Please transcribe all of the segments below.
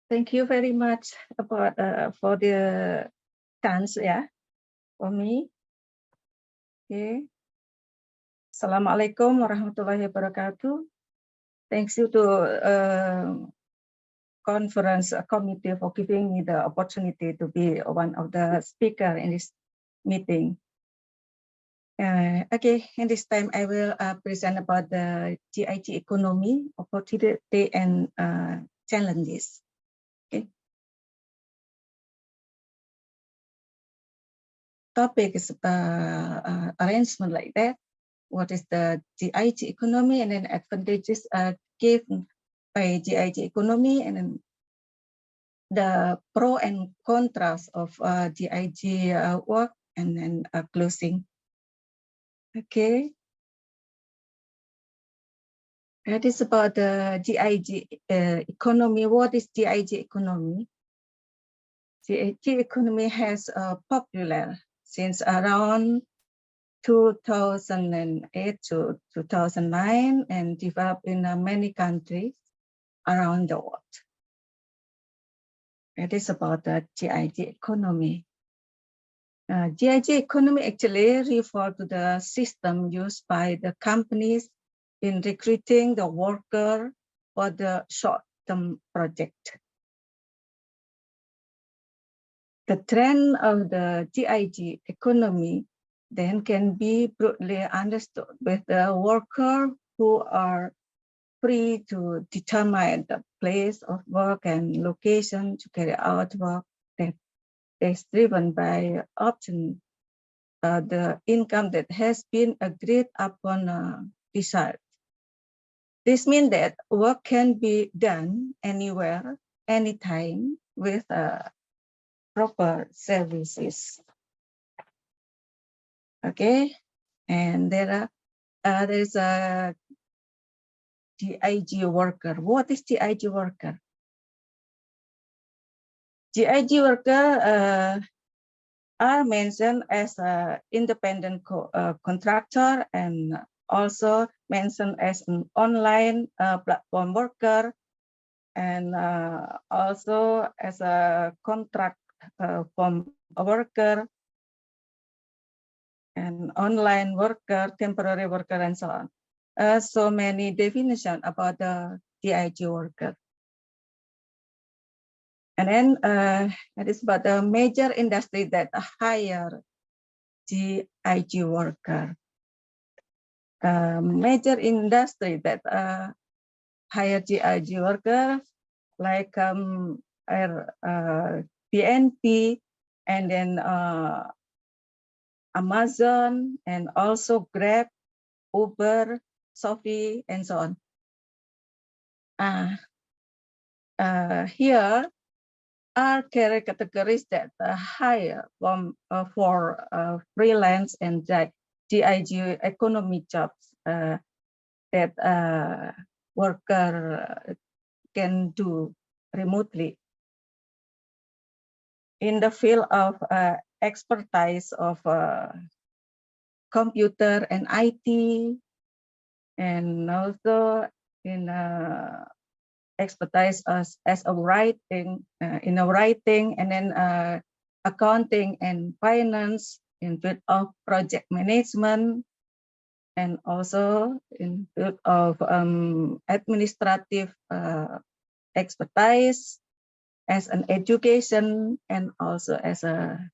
Thank you very much about for the chance, yeah, for me. Okay. Assalamualaikum warahmatullahi wabarakatuh. Thanks you to conference committee for giving me the opportunity to be one of the speaker in this meeting. Okay, in this time I will present about the GIG economy, opportunity and challenges. Okay. Topic is arrangement like that. What is the GIG economy, and then advantages given by GIG economy, and then the pro and contras of GIG work, and then closing. Okay. That is about the GIG economy. What is GIG economy? GIG economy has popular since around 2008 to 2009 and developed in many countries around the world. It is about the GIG economy. GIG economy actually refers to the system used by the companies in recruiting the worker for the short-term project. The trend of the GIG economy then can be broadly understood with the worker who are free to determine the place of work and location to carry out work that is driven by option the income that has been agreed upon desired. This means that work can be done anywhere, anytime with proper services. Okay, and there is a GIG worker. What is GIG worker? GIG worker are mentioned as an independent contractor and also mentioned as an online platform worker and also as a contract from a worker and online worker, temporary worker, and so on. So many definitions about the GIG worker. And then it is about the major industry that hire GIG worker. Major industry that hire GIG worker like BNP and then Amazon and also Grab, Uber, Shopee, and so on. Here are categories that hire for freelance and GIG economy jobs that worker can do remotely. In the field of expertise of computer and IT, and also in expertise as a writing, in a writing, and then accounting and finance, in field of project management, and also in field of administrative expertise, as an education, and also as a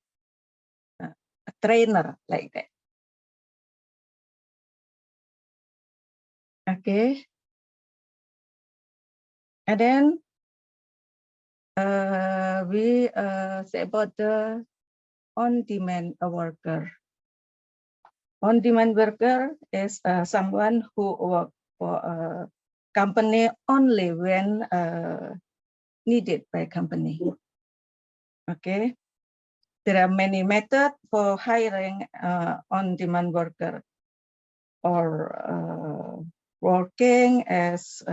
trainer like that. Okay. And then we say about the on-demand worker. On-demand worker is someone who works for a company only when needed by company. Okay. There are many methods for hiring on-demand worker, or working as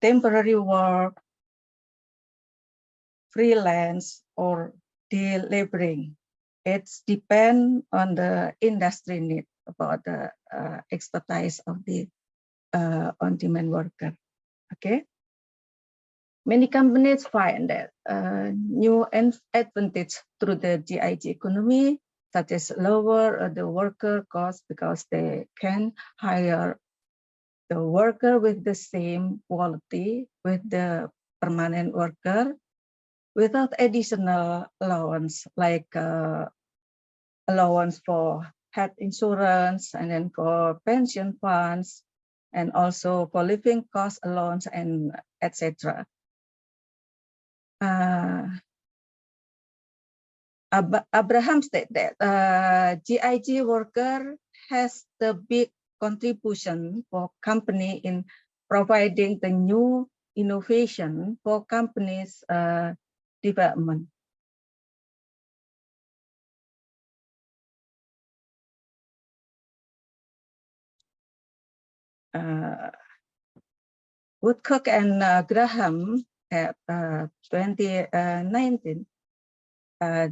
temporary work, freelance, or delivering. It's depend on the industry need about the expertise of the on-demand worker. Okay. Many companies find that new advantage through the GIG economy, such as lower the worker cost because they can hire the worker with the same quality with the permanent worker without additional allowance like allowance for health insurance and then for pension funds and also for living cost allowance and etc. Abraham said that GIG worker has the big contribution for company in providing the new innovation for companies development. Woodcock and Graham at 2019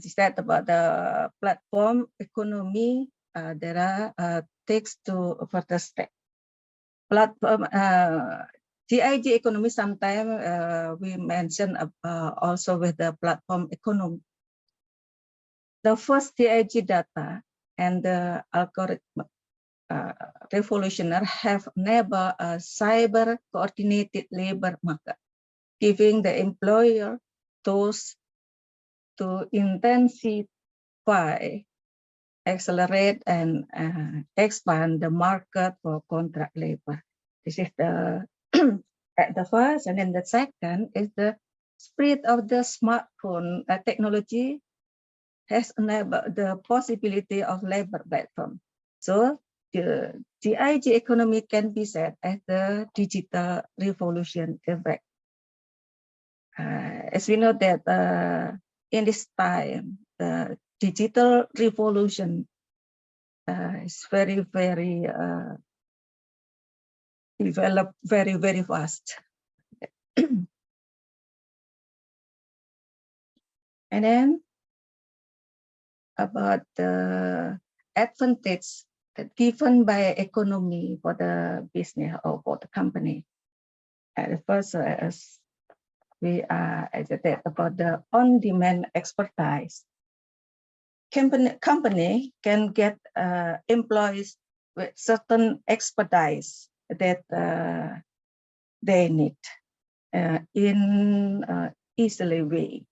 said about the platform economy. There are takes to further step. Platform GIG economy. Sometimes we mention also with the platform economy. The first GIG data and the algorithm revolutionary have enabled a cyber coordinated labor market, giving the employer tools to intensify, accelerate, and expand the market for contract labor. This is the at the first, and then the second is the spread of the smartphone technology has enabled the possibility of labor platform. So the GIG economy can be said as the digital revolution effect. As we know that in this time, the digital revolution is very, very developed very, very fast. And then about the advantage that given by economy for the business or for the company. At first, as we are about the on-demand expertise. Company can get employees with certain expertise that they need in easily way.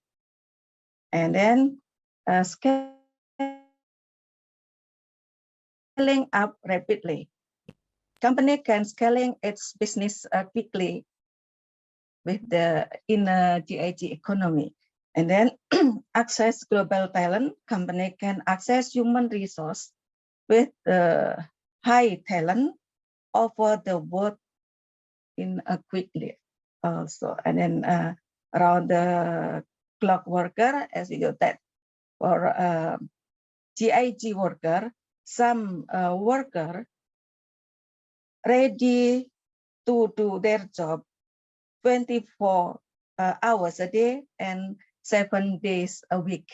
And then scaling up rapidly. Company can scaling its business quickly with the in a GIG economy. And then access global talent. Company can access human resource with high talent over the world in a quickly also. And then around the clock worker, as you know that for GIG worker, some worker ready to do their job 24 hours a day and 7 days a week.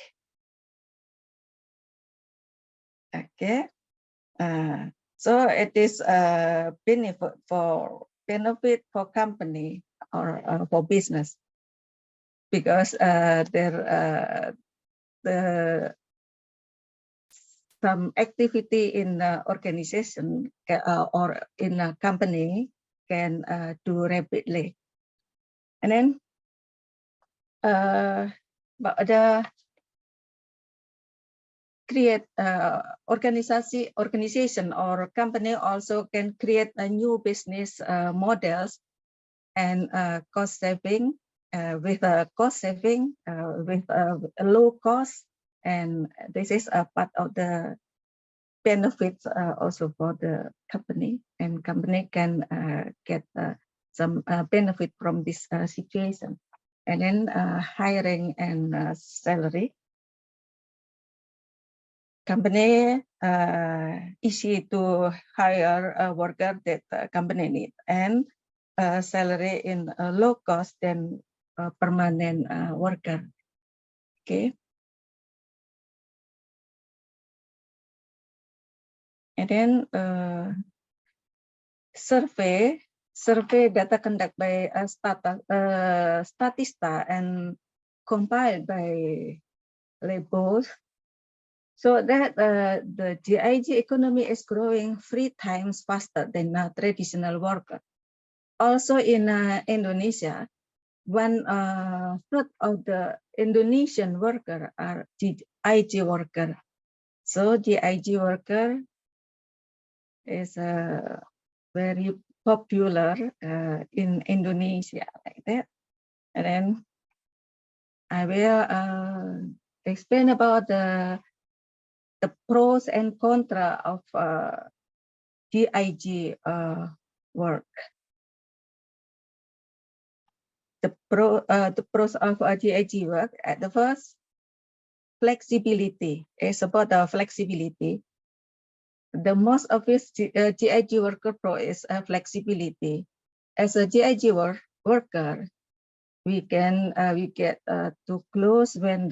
Okay, so it is a benefit for company or for business because some activity in the organization or in a company can do rapidly. And then the create organization or company also can create a new business models and cost saving with a cost saving with a low cost, and this is a part of the benefits also for the company, and company can get some benefit from this situation. And then hiring and salary. Company easy to hire a worker that company need, and salary in low cost than permanent worker. Okay. And then survey survey data conducted by Statista and compiled by labels, so that the GIG economy is growing 3 times faster than a traditional worker. Also in Indonesia, 1/3 of the Indonesian workers are GIG workers. So GIG worker is very popular in Indonesia, like that. And then I will explain about the pros and cons of GIG work. The pros of GIG work. At the first, flexibility. It's about the flexibility. The most obvious GIG worker pro is flexibility. As a GIG worker, we get to close when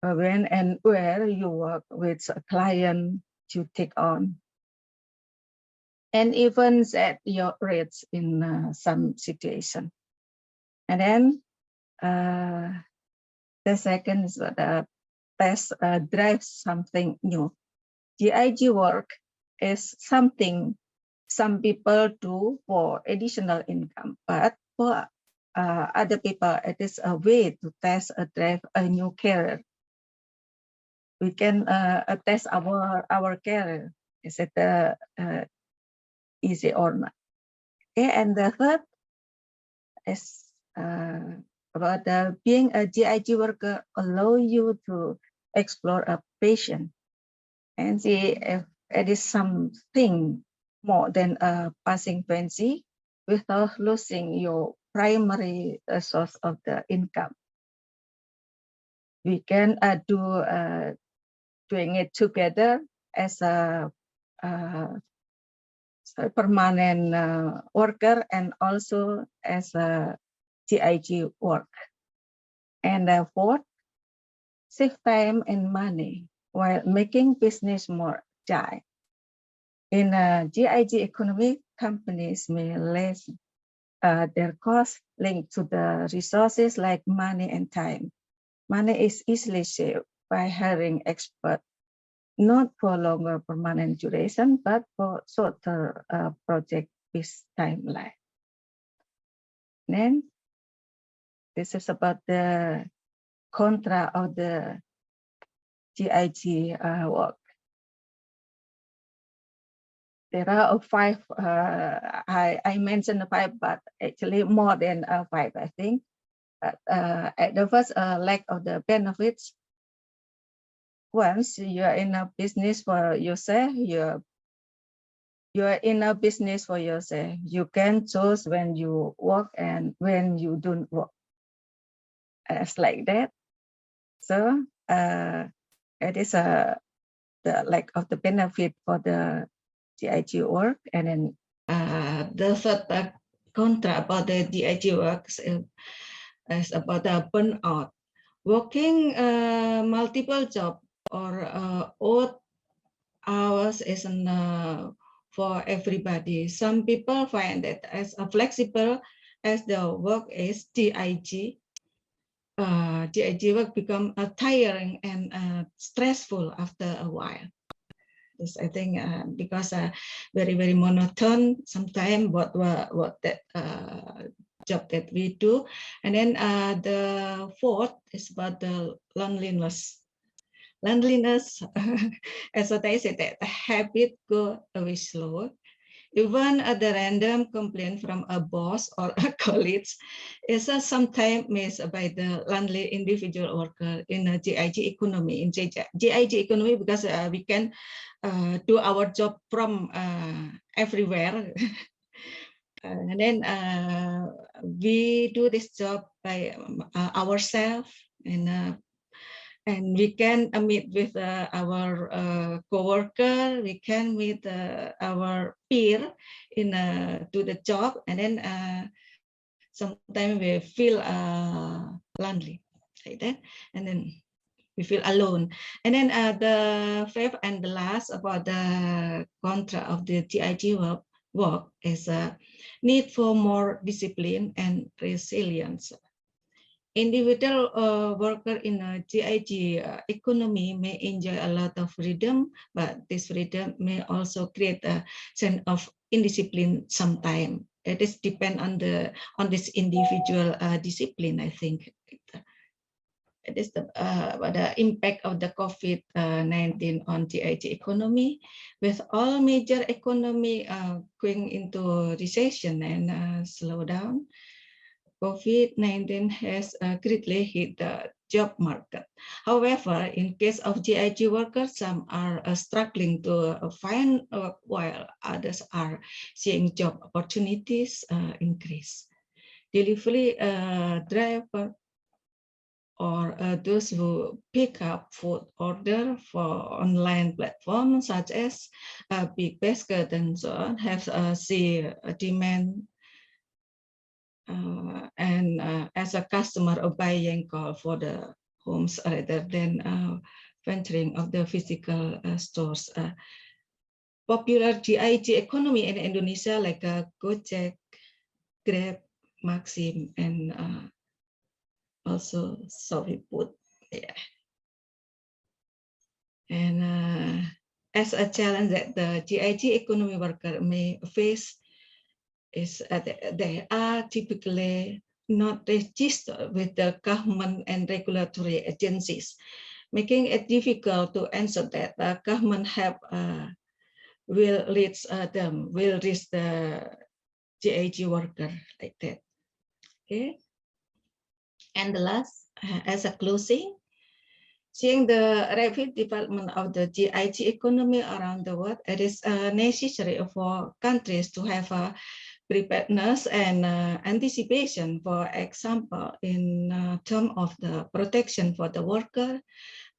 and where you work with a client you take on, and even set your rates in some situation. And then the second is the test drive something new. GIG work is something some people do for additional income, but for other people, it is a way to test drive a new career. We can test our career. Is it easy or not? Okay, and the third is about being a GIG worker allow you to explore a passion and see if it is something more than a passing fancy without losing your primary source of the income. We can doing it together as a permanent worker and also as a GIG work. And fourth, save time and money while making business more agile. In a GIG economy, companies may less their costs linked to the resources like money and time. Money is easily saved by hiring experts, not for longer permanent duration, but for shorter project-based timeline. Then this is about the contra of the GIG work. There are 5, I mentioned 5, but actually more than 5, I think. At the first, lack of the benefits. Once you are in a business for yourself, you are in a business for yourself. You can choose when you work and when you don't work. It's like that. So it is the lack of the benefit for the GIG work. And then the third contra about the GIG works is about the burnout. Working multiple jobs or odd hours isn't for everybody. Some people find that as flexible as the work is GIG, GIG work become tiring and stressful after a while. This, I think, because very monotone sometimes what that job that we do. And then the fourth is about the loneliness. Loneliness, as what I said, that the habit go away slow. Even the random complaint from a boss or a colleague is sometimes missed by the lonely individual worker in a GIG economy. In GIG economy, because we can do our job from everywhere. And then we do this job by ourselves, and we can meet with our coworker, we can meet our peer in do the job, and then sometimes we feel lonely, like that, and then we feel alone. And then the fifth and the last about the contra of the GIG work work is a need for more discipline and resilience. Individual worker in a GIG economy may enjoy a lot of freedom, but this freedom may also create a sense of indiscipline sometimes. It is depend on this individual discipline, I think. It is the impact of the COVID-19 on GIG economy, with all major economy going into recession and slowdown. COVID-19 has greatly hit the job market. However, in case of GIG workers, some are struggling to find work, while others are seeing job opportunities increase. Delivery driver or those who pick up food order for online platforms such as Big Basket and so on have seen a demand and as a customer a buying call for the homes rather than venturing of the physical stores. Popular GIG economy in Indonesia like Gojek, Grab, Maxim, and also Sovifood. Yeah. And as a challenge that the GIG economy worker may face is they are typically not registered with the government and regulatory agencies, making it difficult to answer that the government help will reach the GIG worker like that. Okay. And the last, as a closing, seeing the rapid development of the GIG economy around the world, it is necessary for countries to have a preparedness and anticipation, for example, in terms of the protection for the worker,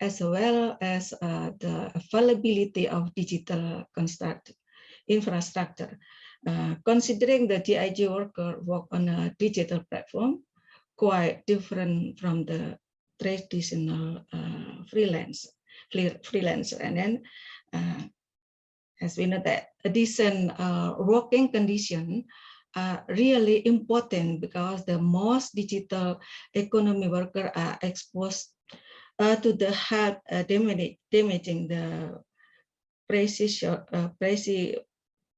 as well as the availability of digital infrastructure. Considering the GIG worker work on a digital platform, quite different from the traditional freelancer. And then, as we know that a decent working condition are really important, because the most digital economy workers are exposed to the health damaging the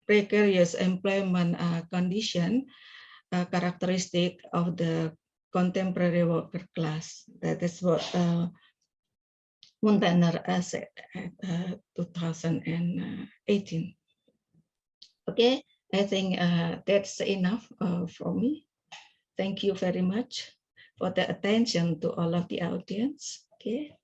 precarious employment condition characteristic of the contemporary worker class. That is what Muntaner said at 2018. Okay, I think that's enough for me. Thank you very much for the attention to all of the audience. Okay.